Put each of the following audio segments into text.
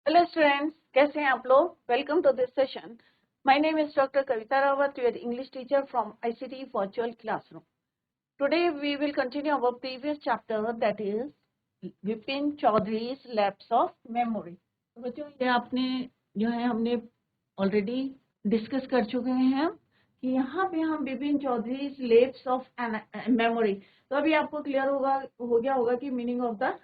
Hello students, कैसे हैं आप लोग। Welcome to this session. My name is doctor Kavita Rawat, your English teacher from ICT virtual classroom. Today we will continue our previous chapter, that is Vipin Chaudhary's lapse of memory. तो बच्चों, ये आपने जो है हमने ऑलरेडी डिस्कस कर चुके हैं कि यहाँ पे हम Vipin Chaudhary's lapse of memory. तो अभी आपको क्लियर हो गया होगा कि meaning of the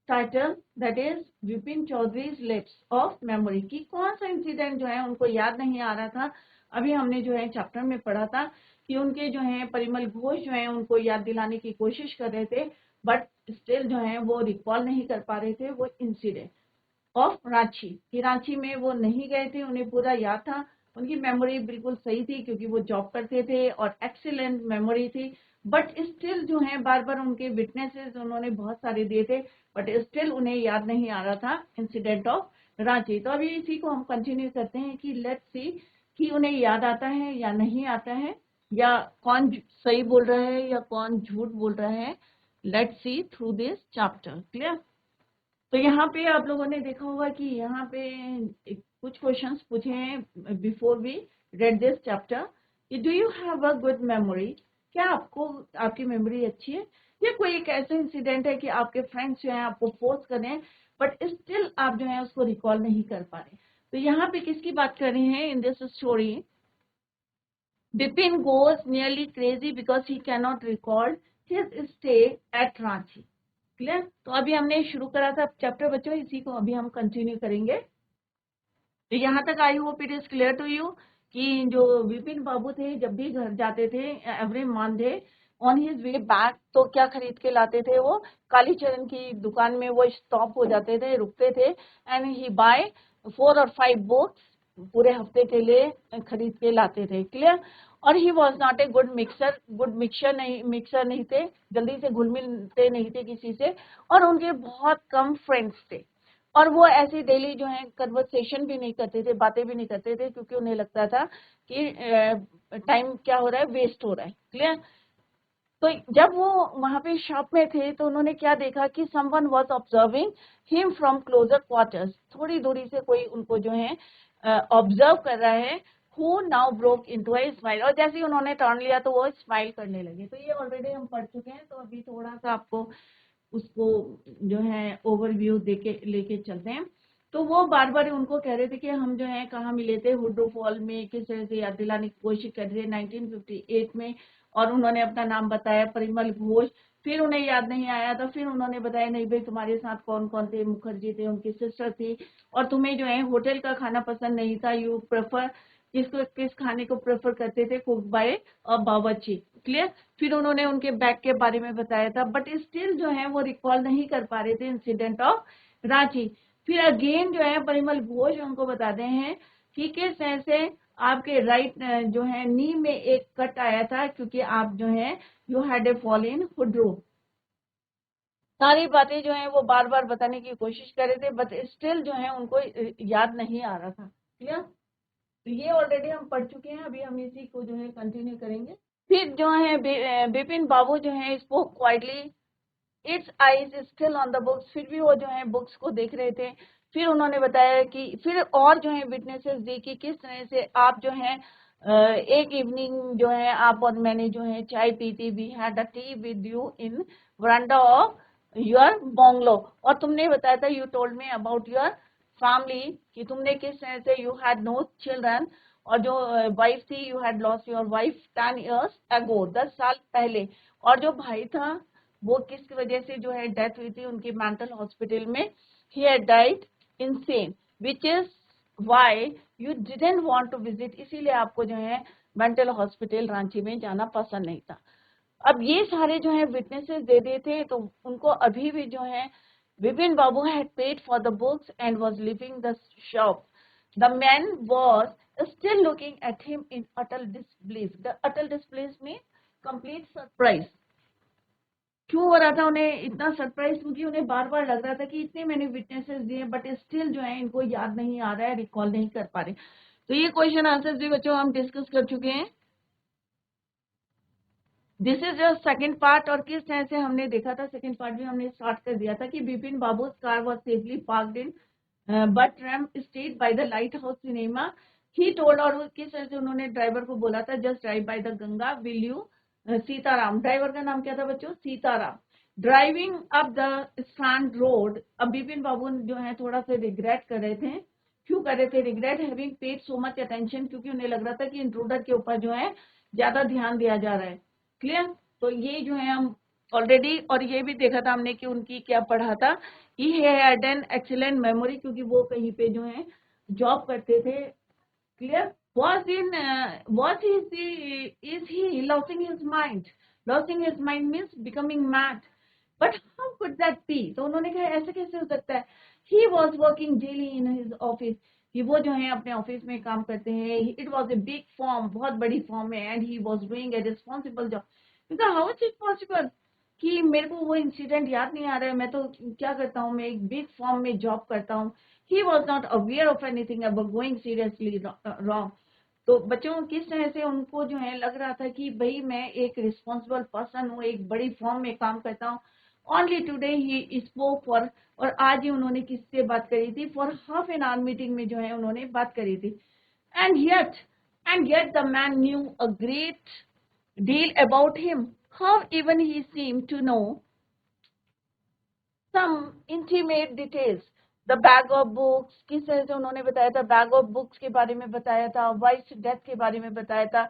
title, that is Vipin Chaudhary's lapse of memory. की कौन सा इंसिडेंट जो है उनको याद नहीं आ रहा था। अभी हमने जो है चैप्टर में पढ़ा था कि उनके जो है परिमल घोष जो है उनको याद दिलाने की कोशिश कर रहे थे, बट स्टिल जो है वो रिकॉल नहीं कर पा रहे थे वो इंसिडेंट ऑफ रांची। कि रांची में वो नहीं गए थे, उन्हें पूरा याद था, उनकी मेमोरी बिल्कुल सही थी क्योंकि वो जॉब करते थे और एक्सीलेंट मेमोरी थी। बट स्टिल जो है बार बार उनके विटनेसेस उन्होंने बहुत सारे दिए थे, बट स्टिल उन्हें याद नहीं आ रहा था इंसिडेंट ऑफ रांची। तो अभी इसी को हम कंटिन्यू करते हैं कि लेट्स सी कि उन्हें याद आता है या नहीं आता है, या कौन सही बोल रहा है या कौन झूठ बोल रहा है। Let's see through this chapter. Clear. तो यहाँ पे आप लोगों ने देखा होगा कि यहाँ पे कुछ क्वेश्चंस पूछे हैं before we read this chapter. Do you have a good memory? क्या आपको आपकी मेमोरी अच्छी है? या कोई एक ऐसा इंसिडेंट है कि आपके फ्रेंड्स जो है आपको फोर्स कर रहे हैं बट स्टिल आप जो है उसको रिकॉल नहीं कर पा रहे। तो यहाँ पे किसकी बात कर रहे हैं in this story? Bipin goes nearly crazy because he cannot recall his stay at Ranchi. Clear. तो अभी हमने शुरू करा था चैप्टर बच्चों, इसी को अभी हम कंटिन्यू करेंगे। तो यहाँ तक I hope it is clear to you कि जो विपिन बाबू थे जब भी घर जाते थे every Monday on his way back, तो क्या खरीद के लाते थे वो? कालीचरण की दुकान में वो स्टॉप हो जाते थे, रुकते थे, एंड ही बाय 4 और 5 बुक्स पूरे हफ्ते के लिए खरीद के लाते थे। क्लियर। और he was not a good mixer नहीं थे, जल्दी से घुल मिलते नहीं थे किसी से, और उनके बहुत कम फ्रेंड्स थे। और वो ऐसे डेली जो है कन्वर्सेशन भी नहीं करते थे, बातें भी नहीं करते थे, क्योंकि उन्हें लगता था कि टाइम क्या हो रहा है, वेस्ट हो रहा है। क्लियर। तो जब वो वहां पे शॉप में थे तो उन्होंने क्या देखा कि someone was observing him from closer quarters. थोड़ी दूरी से कोई उनको जो है ऑब्जर्व कर रहा है। Who now broke into a smile, और जैसे ही उन्होंने टर्न लिया तो वो स्माइल करने लगे। तो ये ऑलरेडी हम पढ़ चुके हैं, तो अभी थोड़ा सा आपको उसको जो है ओवरव्यू देके लेके चलते हैं। तो वो बार बार उनको कह रहे थे कि हम जो है कहाँ मिले थे, हुड्रो फॉल में, किस तरह से याद दिलाने की कोशिश कर रहे थे 1958 में। और उन्होंने अपना नाम बताया, परिमल घोष। फिर उन्हें याद नहीं आया तो फिर उन्होंने बताया, नहीं भाई तुम्हारे साथ कौन कौन थे, मुखर्जी थे, उनकी सिस्टर थी, और तुम्हें जो है होटल का खाना पसंद नहीं था, यू प्रेफर किस खाने को प्रेफर करते थे, कुक बाय और बावर्ची। क्लियर। फिर उन्होंने उनके बैग के बारे में बताया था, बट स्टिल जो है वो रिकॉल नहीं कर पा रहे थे इंसिडेंट ऑफ रांची। फिर अगेन जो है परिमल घोष उनको बताते हैं कि किस तरह से आपके राइट जो है नी में एक कट आया था, क्योंकि आप जो है you had a fall in हुड्रो। सारी बातें जो है वो बार बार बताने की कोशिश कर रहे थे, बट स्टिल जो है उनको याद नहीं आ रहा था। क्लियर। तो ये ऑलरेडी हम पढ़ चुके हैं, अभी हम इसी को जो है कंटिन्यू करेंगे। फिर जो है बिपिन बाबू जो है spoke quietly, it's eyes still on the books. फिर भी वो जो है बुक्स को देख रहे थे। फिर उन्होंने बताया कि फिर और जो है विटनेसेस दी कि किस तरह से आप जो है एक इवनिंग जो है आप और मैंने जो है चाय पी थी, we had a tea with you in veranda of your bungalow. और तुमने बताया था, you told me about your family, कि तुमने किस तरह से यू हैड नो चिल्ड्रन, और जो वाइफ थी, you had lost your wife 10 years ago, 10 साल पहले। और जो भाई था वो किस वजह से जो है डेथ हुई थी उनकी मेंटल हॉस्पिटल में, he had died insane, which is why you didn't want to visit. इसीलिए आपको जो है मेंटल हॉस्पिटल रांची में जाना पसंद नहीं था। अब ये सारे जो है विटनेसेस दे देते, तो उनको अभी भी जो है Vipin Babu had paid for the books and was leaving the shop. The man was still looking at him in utter disbelief. The utter disbelief mean complete surprise. क्यों हो रहा था उन्हें इतना सरप्राइज? क्योंकि उन्हें बार बार लग रहा था कि इतने मैंने विटनेसेस दिए बट स्टिल जो है इनको याद नहीं आ रहा है, रिकॉल नहीं कर पा रहे। तो ये क्वेश्चन आंसर भी बच्चों हम डिस्कस कर चुके हैं। This is your second part. और किस तरह से हमने देखा था, सेकंड पार्ट भी हमने स्टार्ट कर दिया था कि Bipin Babu's car was safely parked in Bertram stayed by the lighthouse cinema. He told, और किस तरह से उन्होंने ड्राइवर को बोला था, just drive by the Ganga, will you, Sitaram, driver का नाम क्या था बच्चों, Sitaram. Driving up the strand road, अब बिपिन बाबू जो है थोड़ा सा रिग्रेट कर रहे थे, क्यों कर रहे थे regret, having paid so much attention, क्योंकि उन्हें लग रहा था कि इंट्रूडर के ऊपर जो है ज्यादा ध्यान दिया जा रहा है। क्लियर, तो ये जो है हम ऑलरेडी, और ये भी देखा था हमने कि उनकी क्या पढ़ा था, he had an excellent memory, क्योंकि वो कहीं पे जो है जॉब करते थे। Clear, was is he losing his mind? Losing his mind means becoming mad. But how could that be? तो उन्होंने कहा ऐसे कैसे हो सकता है। He was working daily in his office. कि वो जो है अपने ऑफिस में काम करते हैं। It was a big firm, बहुत बड़ी फॉर्म है, and he was doing a responsible job. because how is it possible कि मेरे को वो इंसिडेंट याद नहीं आ रहा है, मैं तो क्या करता हूँ, मैं एक बिग फॉर्म में जॉब करता हूँ। He was not aware of anything about going seriously wrong. तो बच्चों किस तरह से उनको जो है लग रहा था कि भाई मैं एक रिस्पॉन्सिबल पर्सन हूँ, एक बड़ी फॉर्म में काम करता हूँ। Only today he spoke for, और आज ही उन्होंने किससे बात करी थी, for half an hour meeting में जो है उन्होंने बात करी थी। And yet the man new a great deal about him, how even he seemed to know some intimate details. The bag of books, किस तरह से उन्होंने बताया था, बैग ऑफ बुक्स के बारे में बताया था, वाइफ्स डेथ के बारे में बताया था,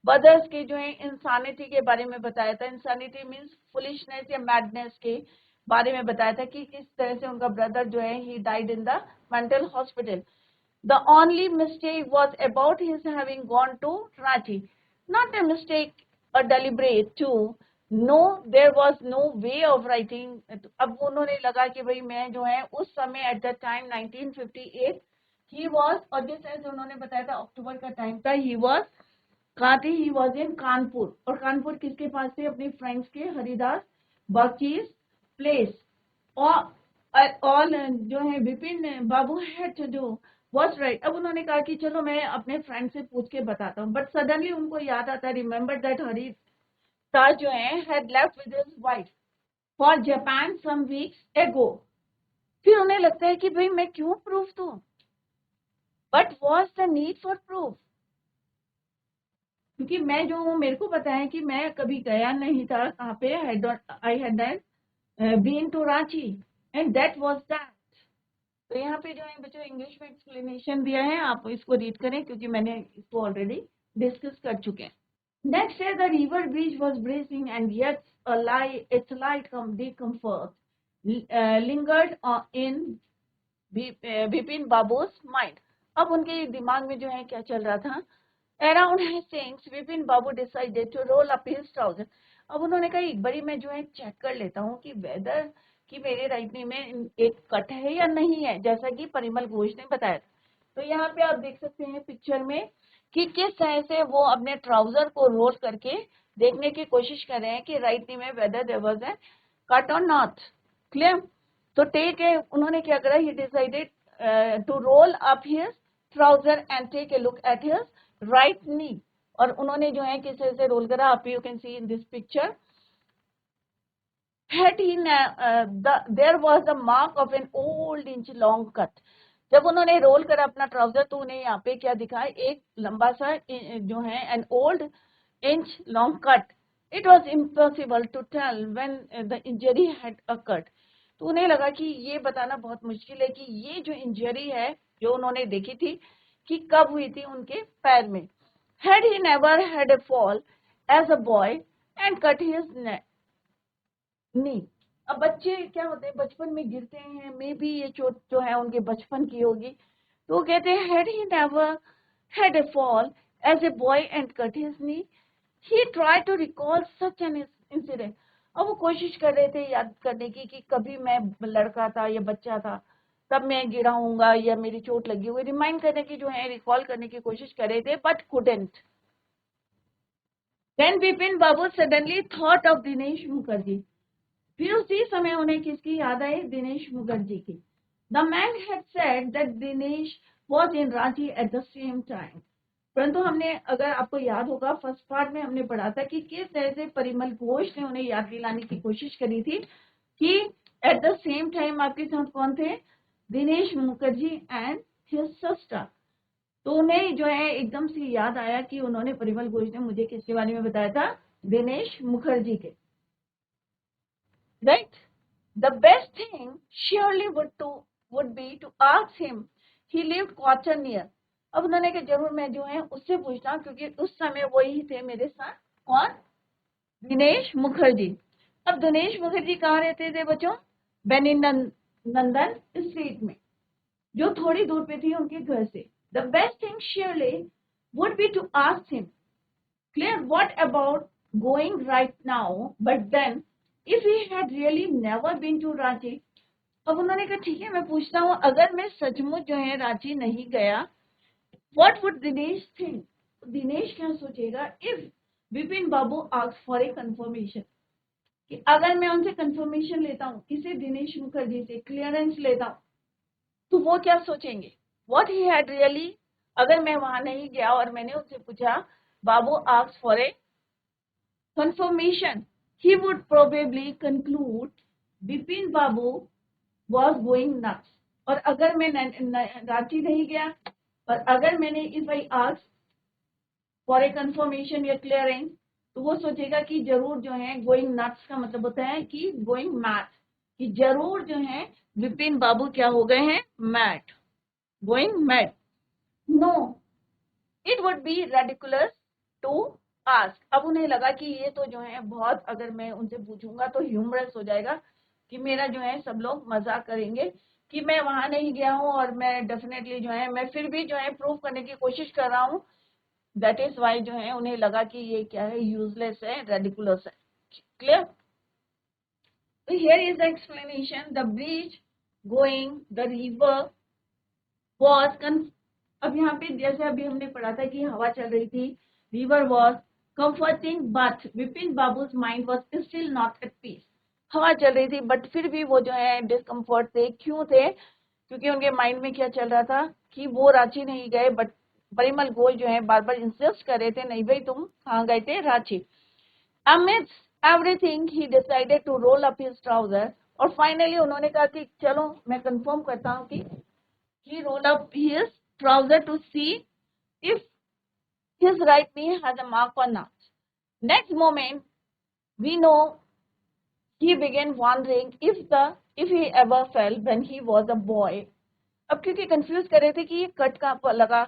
ब्रदर्स के जो है इंसानिटी के बारे में बताया था, इंसानिटी मीन्स फुलिशनेस या मैडनेस के बारे में बताया था कि किस तरह से उनका ब्रदर जो है he died in the mental hospital. The only mistake was about his having gone to Ranchi. Not a mistake, a deliberate too. No, there was no way of writing. अब उन्होंने लगा कि भाई मैं जो है उस समय at that time 1958 he was, और जिस तरह से उन्होंने बताया था अक्टूबर का टाइम था, he was कहाँ थे, he was in कानपुर, और कानपुर किसके पास थे, अपने फ्रेंड्स के, हरिदास बख्शीस प्लेस। और जो है विपिन बाबू है जो वॉज राइट। अब उन्होंने कहा कि चलो मैं अपने फ्रेंड से पूछ के बताता हूँ, बट सडनली उनको याद आता, रिमेम्बर दैट हरिदास जो है had left with his wife for Japan some weeks ago. फिर उन्हें लगता है कि भाई मैं क्यों प्रूफ दूं, but was the need for proof, क्योंकि मैं जो हूँ मेरे को पता है कि मैं कभी गया नहीं था कहाँ पे, I had been to Ranchi and that was that. तो यहाँ पे जो है बच्चों इंग्लिश में एक्सप्लेनेशन दिया है, आप इसको रीड करें क्योंकि मैंने इसको ऑलरेडी डिस्कस कर चुके हैं। नेक्स्ट है the river bridge was bracing and yet its light discomfort lingered in Bipin Babu's mind. अब उनके दिमाग में जो है क्या चल रहा था, around Hastings Vipin Babu decided to roll up his trouser. अब उन्होंने कहा एक बारी मैं जो है चेक कर लेता हूँ कि वेदर कि मेरे राइट नी में एक कट है या नहीं है, जैसा कि परिमल घोष ने बताया। तो यहाँ पे आप देख सकते हैं पिक्चर में कि किस तरह से वो अपने ट्राउजर को रोल करके देखने की कोशिश कर रहे हैं कि राइट नी में whether there was a cut or not. Clear, तो टेक ए, उन्होंने क्या करा, he decided to roll up his trouser and take a look at his right knee. और उन्होंने जो है किस तरह से रोल करा, आप you can see in this picture, had he there was the mark of an old inch long cut। जब उन्होंने रोल करा अपना ट्राउजर तो उन्हें यहाँ पे क्या दिखा, एक लंबा सा जो है an old inch long cut। It was impossible to tell when the injury had occurred। तो उन्हें लगा कि ये बताना बहुत मुश्किल है कि ये जो इंजरी है जो उन्होंने देखी थी कि कब हुई थी उनके पैर में। Had he never had a fall as a boy and cut his knee। अब बच्चे क्या होते हैं बचपन में गिरते हैं, मे बी ये चोट जो है उनके बचपन की होगी। तो कहते हैं had he never had a fall as a boy and cut his knee, he tried to recall such an incident। अब वो कोशिश कर रहे थे याद करने की कि कभी मैं लड़का था या बच्चा था तब मैं गिरा हूँगा या मेरी चोट लगी हुई, रिमाइंड करने की जो है रिकॉल करने की कोशिश कर रहे थे, but couldn't। Then Bipin Babu suddenly thought of Dinesh Mukherjee. फिर उसी समय उन्हें किसकी याद आई, दिनेश मुखर्जी की। The man had said that Dinesh was in Ranchi eight the same time. परंतु हमने, अगर आपको याद होगा फर्स्ट पार्ट में हमने पढ़ा था कि किस तरह से परिमल घोष ने उन्हें याद दिलाने की कोशिश करी थी कि एट द सेम टाइम आपके साथ कौन थे, Dinesh Mukherjee and his sister. तो उन्हें जो है एकदम से याद आया कि उन्होंने, परिमल घोष ने मुझे किसके बारे में बताया था, दिनेश मुखर्जी के, right. The best thing surely would be to ask him he lived quarter near. अब उन्होंने कहा जरूर मैं जो है उससे पूछता, क्योंकि उस समय वही थे मेरे साथ, कौन, दिनेश मुखर्जी। अब दिनेश मुखर्जी कहाँ रहते थे बच्चों, बेनीनंदन स्ट्रीट में, जो थोड़ी दूर पे थी उनके घर से। The best thing surely would be to ask him, clear, what about going right now, but then if he had really never been to Ranchi. अब उन्होंने कहा ठीक है मैं पूछता हूँ, अगर मैं सचमुच जो है रांची नहीं गया, what would Dinesh think, Dinesh क्या सोचेगा, if Vipin Babu ask for A confirmation, कि अगर मैं उनसे कंफर्मेशन लेता हूँ, किसे, दिनेश मुखर्जी से क्लियरेंस लेता हूँ, तो वो क्या सोचेंगे, व्हाट ही हैड रियली, अगर मैं वहां नहीं गया और मैंने उनसे पूछा Babu ask for a confirmation, he would probably conclude Bipin Babu was going nuts. और अगर मैं रांची नहीं गया और अगर मैंने if I ask for a confirmation या clearance, तो वो सोचेगा कि जरूर जो है going nuts का मतलब होता है कि going mad, कि जरूर जो है विपिन बाबू क्या हो गए हैं, mad, going mad. No, it would be ridiculous to ask. अब उन्हें लगा कि ये तो जो है बहुत, अगर मैं उनसे पूछूंगा तो ह्यूमरस हो जाएगा, कि मेरा जो है सब लोग मजाक करेंगे कि मैं वहां नहीं गया हूं और मैं डेफिनेटली जो है मैं फिर भी जो है प्रूव करने की कोशिश कर रहा हूं। दैट इज वाई जो है उन्हें लगा कि ये क्या है, यूजलेस है, रेडिकुलस है, क्लियर। तो here is the explanation, the bridge going the river was, अब यहाँ पे जैसे अभी हमने पढ़ा था कि हवा चल रही थी, river was comforting, but Vipin Babu's mind was still not at peace. हवा चल रही थी बट फिर भी वो जो है डिस्कम्फर्ट थे, क्यों थे, क्योंकि उनके माइंड में क्या चल रहा था कि वो रांची नहीं गए, बट परिमल घोष जो है बार बार इंसिस्ट कर रहे थे, नहीं भाई तुम कहाँ गए थे, Ranchi. Amidst everything he decided to roll up his trouser, और फाइनली उन्होंने कहा कि चलो मैं कंफर्म करता हूँ कि he rolled up his trouser to see if his right knee has a mark or not. Next moment, we know he began wondering if he ever fell when he was a boy. अब क्योंकि confuse कर रहे थे कि ये cut कहाँ लगा,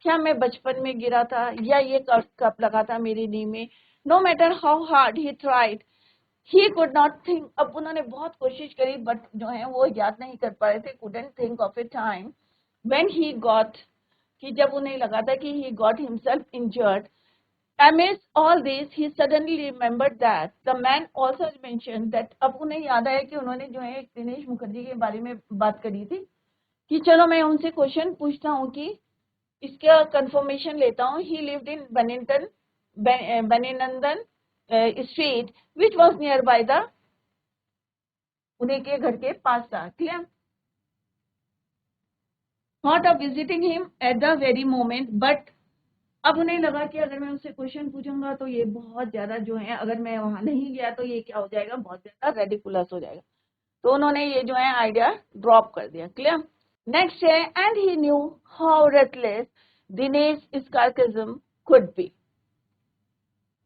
क्या मैं बचपन में गिरा था या ये कट कब लगा था मेरी नी में। No matter how hard he tried he could not think. अब उन्होंने बहुत कोशिश करी बट जो है वो याद नहीं कर पा रहे थे, couldn't think of A time when he got, कि जब उन्हें लगा था कि he got himself injured. Amidst all this, he suddenly remembered that the man also mentioned that, अब उन्हें याद आया कि उन्होंने जो है दिनेश मुखर्जी के बारे में बात करी थी, कि चलो मैं उनसे क्वेश्चन पूछता हूँ कि इसका कंफर्मेशन लेता हूँ। He lived in Beninandan street which was nearby the, उन्हें के घर के पास था, clear. Thought of visiting him at the very moment, but अब उन्हें लगा कि अगर मैं उससे क्वेश्चन पूछूंगा तो ये बहुत ज्यादा जो है, अगर मैं वहां नहीं गया तो ये क्या हो जाएगा, बहुत ज्यादा रेडिकुलस हो जाएगा, तो उन्होंने ये जो है आइडिया ड्रॉप कर दिया, क्लियर। नेक्स्ट है, and he knew how ruthless Dinesh sarcasm could be.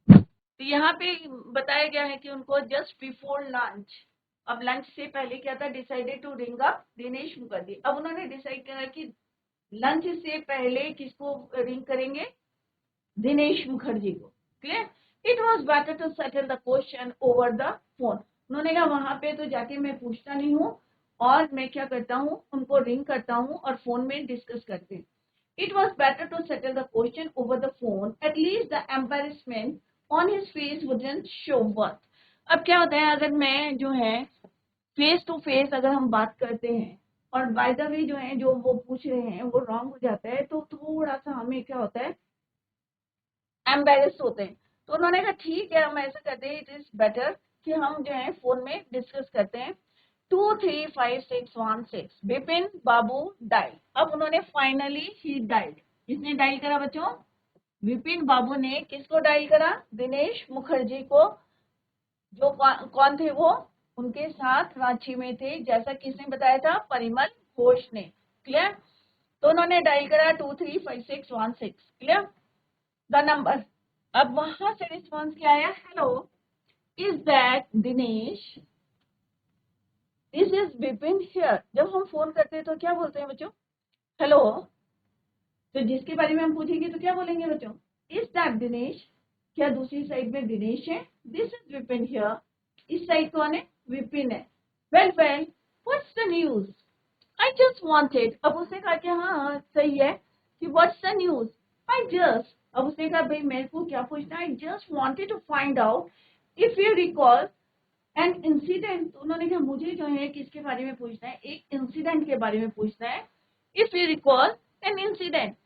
तो यहाँ पे बताया गया है कि उनको जस्ट बिफोर लंच, अब लंच से पहले क्या था, decided to ring up Dinesh Mukherjee. अब उन्होंने डिसाइड किया कि लंच से पहले किसको रिंग करेंगे, दिनेश मुखर्जी को, clear. It was better to settle the question over the phone. उन्होंने कहा वहां पे तो जाके मैं पूछता नहीं हूँ और मैं क्या करता हूँ, उनको रिंग करता हूँ और फोन में डिस्कस करते हैं। It was better to settle the question over the phone, at least the embarrassment on his face wouldn't show worth. अब क्या होता है, अगर मैं जो है फेस टू फेस अगर हम बात करते हैं और बाय द वे जो है जो वो पूछ रहे हैं वो रॉन्ग हो जाता है, तो थोड़ा सा हमें क्या होता है, एम्बेरस होते हैं। तो उन्होंने कहा ठीक है हम ऐसा करते हैं, इट इज बेटर कि हम जो है फोन में डिस्कस करते हैं। 235616 बिपिन बाबू डायल। अब उन्होंने फाइनली ही डायल, किसने डायल करा बच्चों, विपिन बाबू ने किसको डायल करा, दिनेश मुखर्जी को, जो कौन थे वो, उनके साथ रांची में थे, जैसा किसने बताया था, परिमल होस्ट ने। क्लियर? तो उन्होंने डायल करा 235616। क्लियर? The number. अब वहां से रिस्पॉन्स क्या आया? Hello, is that Dinesh? This is Vipin here. जब हम फोन करते हैं तो क्या बोलते हैं बच्चों? हेलो। तो जिसके बारे में हम पूछेंगे तो क्या बोलेंगे बच्चों? Is that Dinesh? क्या दूसरी साइड में दिनेश है? This is Vipin here. इस साइड कौन है? विपिन है। Well well, what's the news? I just wanted. अब उसने कहा कि हाँ सही है कि what's the news? I just. अब उसने कहा भाई मेरे को क्या पूछना है? I just wanted to find out if you recall an incident. उन्होंने कहा मुझे जो है किसके बारे में पूछना है? एक इंसिडेंट के बारे में पूछना है। If you recall an incident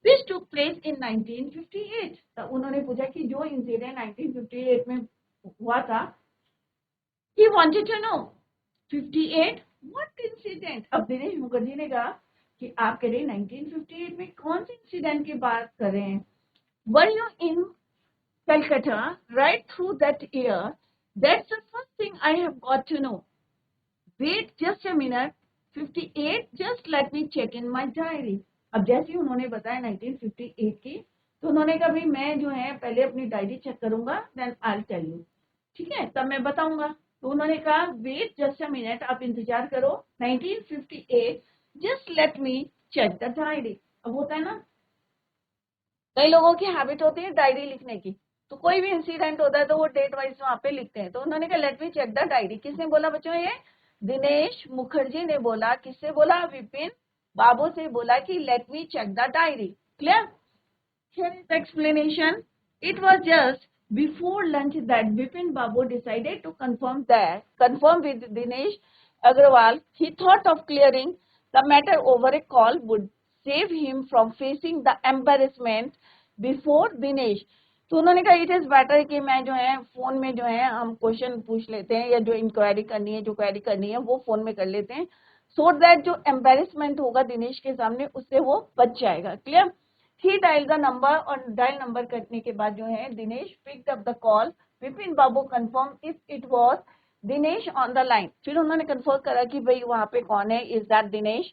which took place in 1958। तो उन्होंने पूछा कि जो इंसिडेंट 1958 में हुआ था, he wanted to know 58 what incident। अब दिनेश मुखर्जी ने कहा कि आप कह रहे हैं 1958 में कौन से इंसिडेंट की बात कर रहे हैं? Were you in Calcutta right through that year? That's the first thing I have got to know। Wait just a minute, 58, just let me check in my diary। अब जैसे ही उन्होंने बताया 1958 की, तो उन्होंने कहा भाई मैं जो है पहले अपनी डायरी चेक करूंगा, then I will tell you. ठीक है, तब मैं बताऊंगा। तो उन्होंने कहा वेट जस्ट अ मिनट, आप इंतजार करो, 1958, just let me check the diary. अब होता है ना, कई लोगों की हैबिट होती है डायरी लिखने की, तो कोई भी इंसिडेंट होता है तो वो डेट वाइज वहां पे लिखते हैं। तो उन्होंने कहा let me check the diary. किसने बोला बच्चों? ये दिनेश मुखर्जी ने बोला। किससे बोला? विपिन बाबू से बोला कि let me check the diary. Clear? Here is explanation. It was just before lunch that Vipin Babu decided to confirm with Dinesh Agarwal। He thought of clearing the matter over a call would save him from facing the embarrassment before Dinesh। तो उन्होंने कहा it is better कि मैं जो है phone में जो है हम क्वेश्चन पूछ लेते हैं, या जो इंक्वायरी करनी है, जो क्वेरी करनी है वो फोन में कर लेते हैं, सो दैट जो एम्बेरसमेंट होगा दिनेश के सामने उससे वो बच जाएगा। Clear? He dial the number, और डायल नंबर करने के बाद जो है Dinesh picked up the call. Vipin Babu confirm if it was Dinesh on the line. फिर उन्होंने कंफर्म करा कि भाई वहां पे कौन है, इज दैट दिनेश।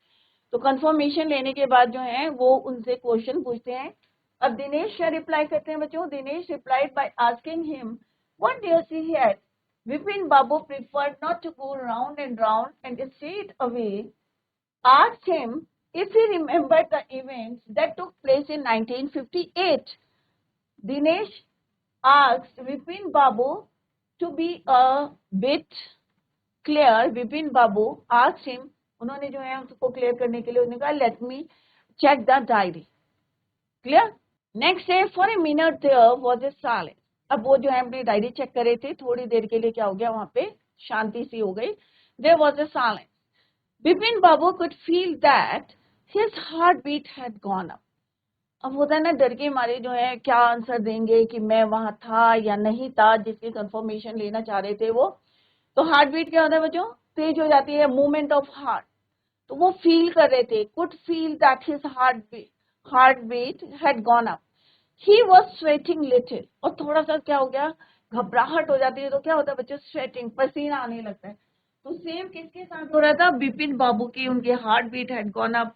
तो कंफर्मेशन लेने के बाद जो है वो उनसे क्वेश्चन पूछते हैं। अब दिनेश क्या रिप्लाई करते हैं बच्चों? Dinesh replied by asking him what do you see here. Vipin Babu preferred not to go round and straight away asked him if he remembered the events that took place in 1958. Dinesh asked Vipin Babu to be a bit clear। Vipin Babu asked him, उन्होंने जो है उसको clear करने के लिए उन्होंने कहा let me check the diary। Clear? Next day for a minute there was a silence. अब वो जो है अपनी डायरी चेक कर रहे थे, थोड़ी देर के लिए क्या हो गया, वहां पे शांति सी हो गई। There was a silence. Vipin Babu could feel that his heart beat had gone up. अब होता है ना, डर के मारे जो है क्या आंसर देंगे कि मैं वहां था या नहीं था, जिसकी कंफर्मेशन लेना चाह रहे थे वो। तो हार्ट बीट क्या होता है बच्चों? तेज हो जाती है, मूवमेंट ऑफ हार्ट। तो वो फील कर रहे थे, could feel that his heart beat had gone up. He was sweating little. और थोड़ा सा क्या हो गया, घबराहट हो जाती है तो क्या होता है बच्चों? स्वेटिंग, पसीना आने लगता है। तो सेम किसके साथ हो रहा था? विपिन बाबू की। उनके heart beat had gone up,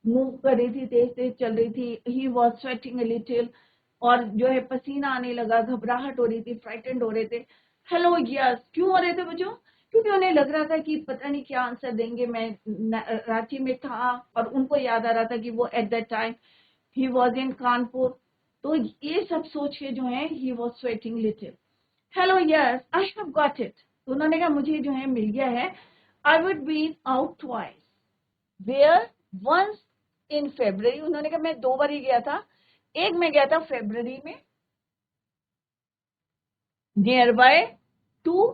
move कर रही थी, तेज तेज चल रही थी। ही वॉज स्वेटिंग लिटिल, और जो है पसीना आने लगा, घबराहट हो रही थी, फ्राइटेंड हो रहे थे। हेलो यस, क्यों हो रहे थे बच्चों? क्योंकि उन्हें लग रहा था कि पता नहीं क्या आंसर देंगे। मैं रांची में था और उनको याद आ रहा था कि वो at that time he was in Kanpur. तो ये सब सोच के जो है he was sweating little. Hello yes, I have got it. उन्होंने कहा मुझे जो है मिल गया है। I would be out twice. Where? Once in February. उन्होंने कहा मैं 2 बार ही गया था। एक में गया था फेब्रुअरी में, nearby to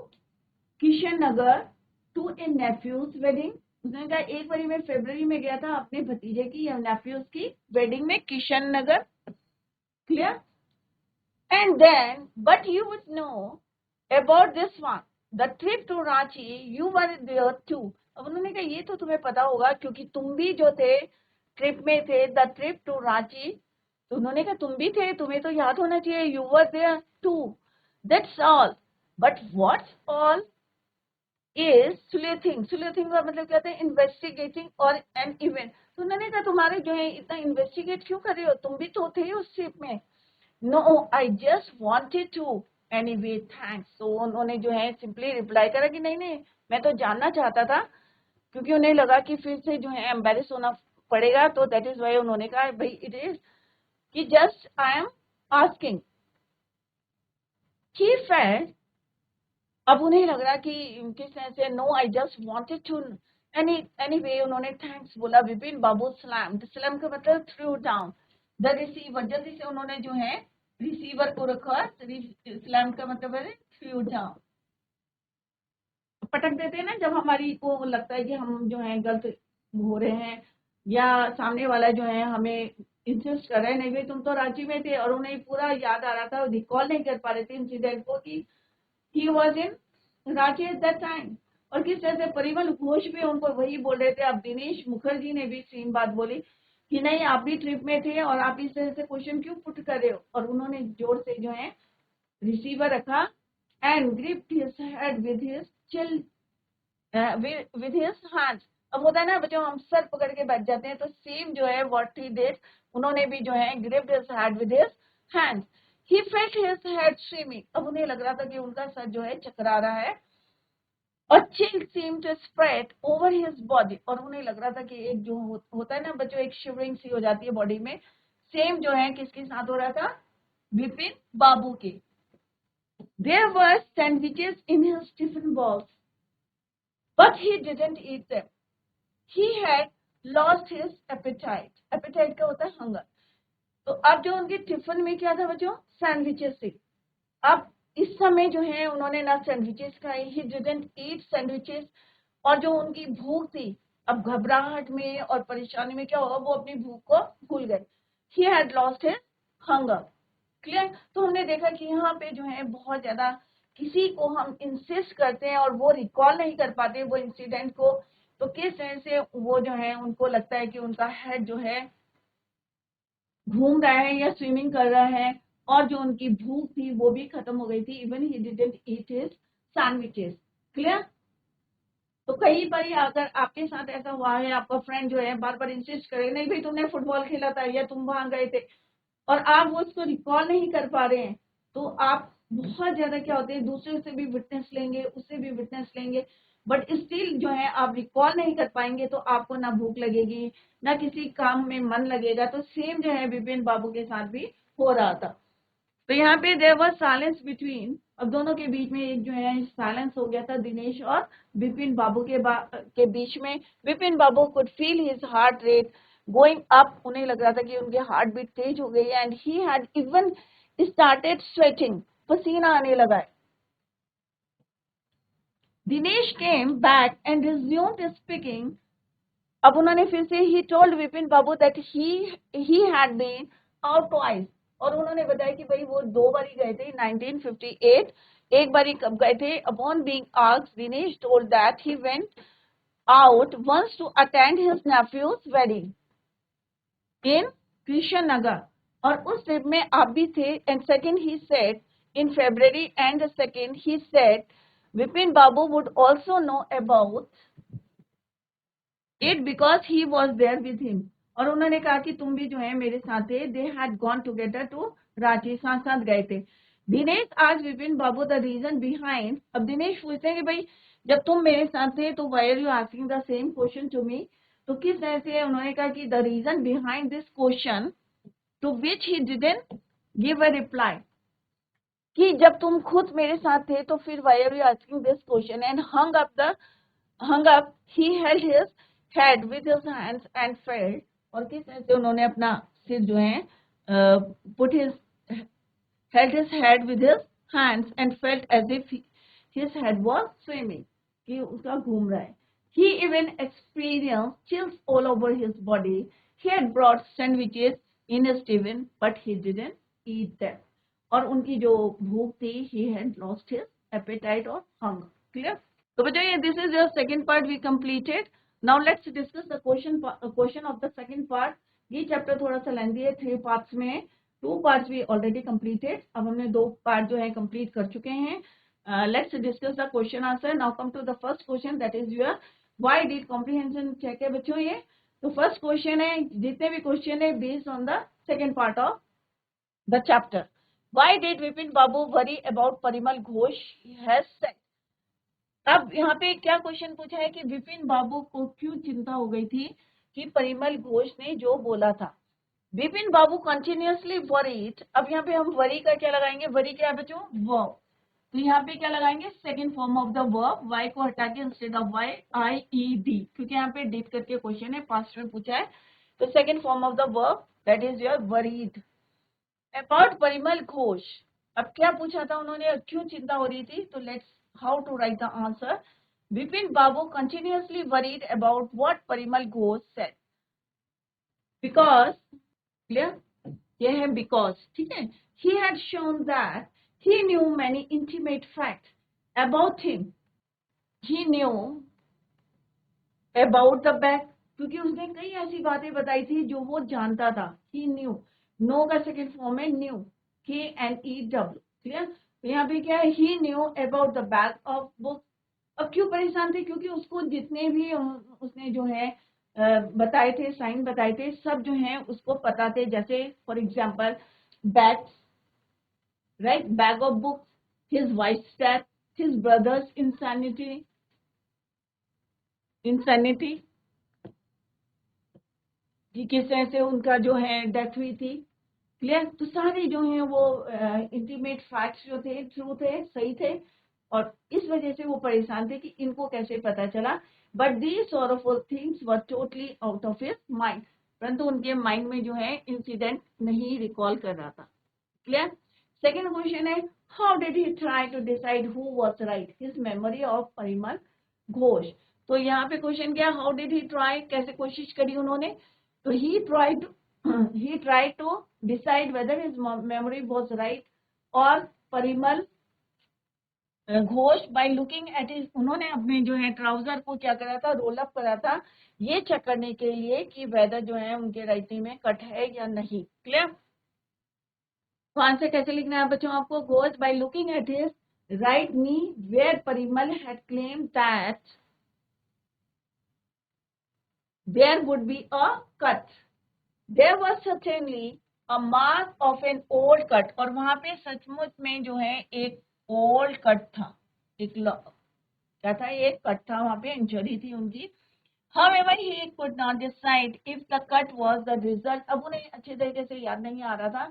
Kishan Nagar, to a nephew's wedding. उसने कहा एक बारी मैं फेब्रुअरी में गया था अपने भतीजे की या नेफ्यूज की वेडिंग में किशन नगर। Clear? And then, but you would know about this one, the trip to Ranchi, you were there too। अब उन्होंने कहा ये तो तुम्हें पता होगा क्योंकि तुम भी जो थे ट्रिप में थे, द ट्रिप टू रांची। तो उन्होंने कहा तुम भी थे, तुम्हें तो याद होना चाहिए, you were there too. That's all. But what's all? Is sleuthing, sleuthing का मतलब क्या होता है, इन्वेस्टिगेटिंग और एन इवेंट। तो उन्होंने कहा तुम्हारे जो है इतना इन्वेस्टिगेट क्यों कर रहे हो, तुम भी तो थे उस ट्रिप में। No I just wanted to anyway thanks. तो उन्होंने जो है सिंपली रिप्लाई करा कि नहीं नहीं मैं तो जानना चाहता था, क्योंकि उन्हें लगा कि फिर से जो है एम्बेरस होना पड़ेगा, तो दैट इज वाई उन्होंने कहा भाई इट इज कि just I am asking. He felt, अब उन्हें लग रहा कि किस तरह से, no I just wanted to anyway उन्होंने थैंक्स बोला। विपिन बाबू स्लैम्ड, स्लैम का मतलब थ्रू डाउन द रिसीवर, जल्दी से उन्होंने जो है रिसीवर को रखा। स्लैम का मतलब है थ्रू डाउन, पटक देते हैं ना जब हमारी को लगता है कि हम जो है गलत हो रहे हैं, या सामने वाला जो है हमें इंसिस्ट कर रहे हैं, नहीं भाई तुम तो रांची में थे, और उन्हें पूरा याद आ रहा था, रिकॉल नहीं कर पा रहे थे इंसिडेंट को कि ही was in Ranchi eight that time. और किस तरह से परिमल घोष भी उनको वही बोल रहे थे। अब दिनेश मुखर्जी ने भी सेम बात बोली कि नहीं आप भी ट्रिप में थे और आप इस तरह से क्वेश्चन क्यों पुट कर रहे हो, और उन्होंने जोर से जो है रिसीवर रखा and gripped his head with his chill with his hands. अब होता है ना बच्चों हम सर पकड़ के बैठ जाते हैं, तो सेम जो है व्हाट ही डिड, उन्होंने भी जो है gripped his head with his hands. He felt his head swimming, अब उन्हें लग रहा था कि उनका सर जो है चकरा रहा है। और chill seem to spread over his body, और उन्हें लग रहा था कि एक जो होता है ना बच्चों एक शिवरिंग सी हो जाती है बॉडी में, सेम जो है किसके साथ हो रहा था, विपिन बाबू के। There were sandwiches in his tiffin box but he didn't eat them. He had lost his appetite. Appetite का होता है हंगर। तो अब जो उनके टिफिन में क्या था बच्चों, सैंडविचेस थी। अब इस समय जो है उन्होंने ना सैंडविचेस खाए, ही डिडंट ईट सैंडविचेस, और जो उनकी भूख थी, अब घबराहट में और परेशानी में क्या हुआ, वो अपनी भूख को भूल गए। He had lost his hunger. Clear. तो हमने देखा कि यहाँ पे जो है बहुत ज्यादा किसी को हम इंसिस्ट करते हैं और वो रिकॉल नहीं कर पाते वो इंसिडेंट को, तो किस तरह से वो जो है उनको लगता है कि उनका हेड जो है घूम रहा है या स्विमिंग कर रहा है, और जो उनकी भूख थी वो भी खत्म हो गई थी। Even he didn't eat his sandwiches. Clear. तो कई बार अगर आपके साथ ऐसा हुआ है, आपका फ्रेंड जो है बार बार इंसिस्ट करे, नहीं भाई तुमने फुटबॉल खेला था या तुम वहां गए थे, और आप वो उसको रिकॉल नहीं कर पा रहे हैं, तो आप बहुत ज्यादा क्या होते हैं दूसरे से भी विटनेस लेंगे, उससे भी विटनेस लेंगे, बट स्टिल जो है आप रिकॉल नहीं कर पाएंगे, तो आपको ना भूख लगेगी ना किसी काम में मन लगेगा। तो सेम जो है विपिन बाबू के साथ भी हो रहा था। तो यहाँ पे देयर वाज साइलेंस बिटवीन, अब दोनों के बीच में एक जो है साइलेंस हो गया था दिनेश और विपिन बाबू के बीच में। Vipin Babu could feel his heart rate going up, उन्हें लग रहा था कि उनकी हार्ट बीट तेज हो गई है, and he had even started sweating, पसीना आने लगा है। Dinesh came back and resumed speaking, अब उन्होंने फिर से he told Vipin Babu that he had been out twice, और उन्होंने बताया कि भाई वो दो बारी गए थे 1958, एक बारी कब गए थे। Upon being asked Dinesh told that he went out once to attend his nephew's wedding in Krishnanagar, और उस ट्रिप में आप भी थे। And second he said in February, and second he said Vipin Babu would also know about it because he was there with him, और उन्होंने कहा कि तुम भी जो है मेरे साथ थे। They had gone together to Ranchi, साथ साथ गए थे। दिनेश आज Vipin Babu the reason behind, अब दिनेश पूछते हैं कि भाई जब तुम मेरे साथ थे तो why are you asking the same question to me, तो किस तरह से उन्होंने कहा कि the reason behind this question to which he didn't give a reply, कि जब तुम खुद मेरे साथ थे तो फिर why are you asking this question, and hung up, he held his head with his hands and felt, और किस तरह से उन्होंने अपना सिर जो है put his held his head with his hands and felt as if his head was swimming, कि उसका घूम रहा है। He even experienced chills all over his body. He had brought sandwiches in his tiffin, but he didn't eat them. और उनकी जो भूख थी, he had lost his appetite or hunger. Clear? So bachcho, this is your second part we completed. Now let's discuss the question of the second part. ये chapter थोड़ा सा लेंदी है, 3 parts में है। 2 पार्ट्स we already completed. अब हमने 2 part जो है कंप्लीट कर चुके हैं। let's discuss the question answer. Now come to the first question, that is your why did comprehension check है बच्चों ये. तो फर्स्ट क्वेश्चन है, जितने भी क्वेश्चन है based on the second part of the chapter. Why did Vipin Babu worry about Parimal Ghosh has said? अब यहाँ पे क्या क्वेश्चन पूछा है कि विपिन बाबू को क्यों चिंता हो गई थी कि परिमल घोष ने जो बोला था. विपिन बाबू कंटिन्यूअसली वरीड. अब यहाँ पे हम वरी का क्या लगाएंगे, वरी क्या है बच्चों, वर्ब. तो यहाँ पे क्या लगाएंगे, second form of the verb, Y को हटा के instead of Y I E D, क्योंकि यहाँ पे डीप करके क्वेश्चन है, पास्ट में पूछा है. तो second form of the verb that is your worried about Parimal Ghosh. अब क्या पूछा था उन्होंने, क्यों चिंता हो रही थी. तो let's how to write the answer. Vipin Babu continuously worried about what Parimal Ghosh said. Because, clear? ये है because, ठीक है. He had shown that he knew many intimate facts about him. He knew about the back, क्योंकि उसने कई ऐसी बातें बताई थी जो वो जानता था. He knew. No का सेकेंड फॉर्म है knew. K-N-E-W. क्लियर. तो यहाँ पे क्या है, he knew about the back of book. अब क्यों परेशान थे, क्योंकि उसको जितने भी उसने जो है बताए थे, साइन बताए थे, सब जो है उसको पता थे. जैसे for example bag, right, bag of books, his wives death, his brothers insanity कि किस तरह से उनका जो है डेथ हुई थी. क्लियर. तो सारे जो हैं वो इंटीमेट फैक्ट्स जो थे, ट्रू थे, सही थे, और इस वजह से वो परेशान थे कि इनको कैसे पता चला. But these sorrowful things were totally out of his mind. परंतु उनके माइंड में जो है इंसिडेंट नहीं रिकॉल कर रहा था. क्लियर. सेकेंड क्वेश्चन है, how did he try to decide who was right, his memory of Parimal Ghosh. तो यहाँ पे क्वेश्चन क्या, हाउ डिड ही ट्राई, कैसे कोशिश करी उन्होंने. तो he tried to decide whether his memory was right or Parimal Ghosh by looking at his. उन्होंने अपने जो है ट्राउजर को क्या करा था, रोल अप करा था, ये चेक करने के लिए कि वेदर जो है उनके राइटिंग में कट है या नहीं. क्लियर. तो आंसर कैसे लिखना है बच्चों आपको, Ghosh by looking at his right knee where Parimal had claimed that there would be a cut. There was certainly a mark of an old cut. और वहां पे सचमुच में जो है एक ओल्ड कट था, एक क्या था, एक कट था, वहां पे इंजरी थी उनकी. However, he could not decide if the cut was the result. अब उन्हें अच्छे तरीके से याद नहीं आ रहा था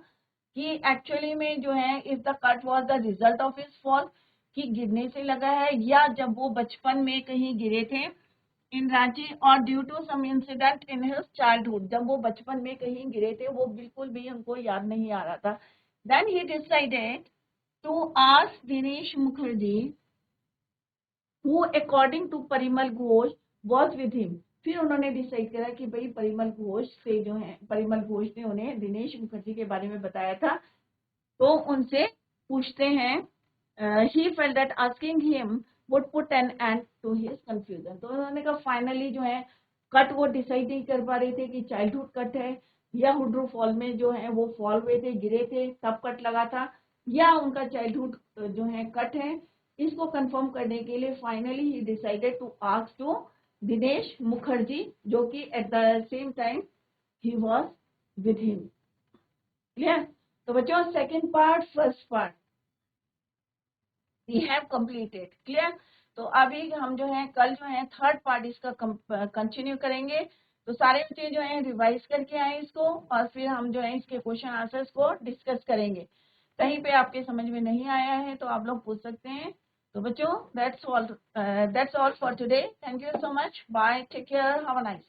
कि एक्चुअली में जो है if the cut was the result of his fall, कि गिरने से लगा है या जब वो बचपन में कहीं गिरे थे इन रांची, और due to some incident in his childhood, जब वो बचपन में कहीं गिरे थे, वो बिल्कुल भी हमको याद नहीं आ रहा था. Then he decided to ask Dinesh Mukherjee who according to Parimal Ghosh was with him. फिर उन्होंने डिसाइड करा कि भाई परिमल घोष से जो है, परिमल घोष ने उन्हें दिनेश मुखर्जी के बारे में बताया था, तो उनसे पूछते हैं. He felt that asking him would put an end to his confusion. तो उन्होंने कहा फाइनली जो है कट वो डिसाइड नहीं कर पा रहे थे कि चाइल्डहुड कट है या हुड्रू फॉल में जो है वो फॉल हुए थे, गिरे थे, तब कट लगा था, या उनका चाइल्डहुड जो है कट है. इसको कंफर्म करने के लिए फाइनली ही decided to ask to Dinesh Mukherjee, जो कि at the same time he was with him. Clear. तो बच्चों second part first part we have completed. Clear. तो अभी हम जो है कल जो है थर्ड पार्ट इसका कंटिन्यू करेंगे. तो सारे बच्चे जो है रिवाइज करके आए इसको, और फिर हम जो है इसके क्वेश्चन आंसर्स को डिस्कस करेंगे. कहीं पे आपके समझ में नहीं आया है तो आप लोग पूछ सकते हैं. तो बच्चों that's all for today. Thank you so much. Bye. Take care. Have a nice